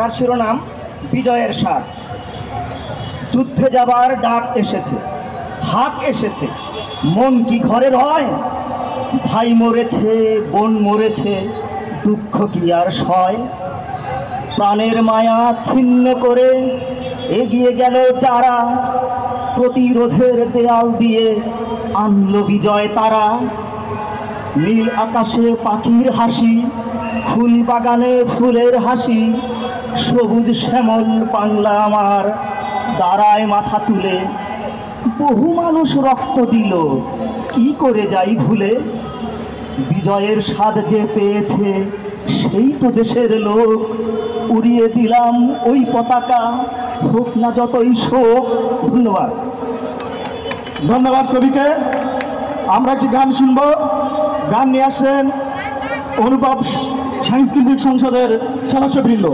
গানটার শিরোনাম বিজয়ের স্বাদ। যুদ্ধে যাবার ডাক এসেছে, হাক এসেছে, মন কি ঘরে রয়? ভাই মরেছে, বোন মরেছে, দুঃখ কি আর সয়? প্রাণের মায়া ছিন্ন করে এগিয়ে গেল যারা, প্রতিরোধের দেয়াল দিয়ে আনলো বিজয় তারা। নীল আকাশে পাখির হাসি, ফুল বাগানে ফুলের হাসি, সবুজ শ্যামল বাংলা আমার দাঁড়ায় মাথা তুলে। বহু মানুষ রক্ত দিল, কি করে যাই ভুলে? বিজয়ের স্বাদ যে পেয়েছে সেই তো দেশের লোক। উড়িয়ে দিলাম ওই পতাকা, হোক না যতই শোক। ধন্যবাদ। ধন্যবাদ কবিকে। আমরা একটি গান শুনব। গান নিয়ে আসেন অনুভব সাংস্কৃতিক সংসদের সদস্যবৃন্দ।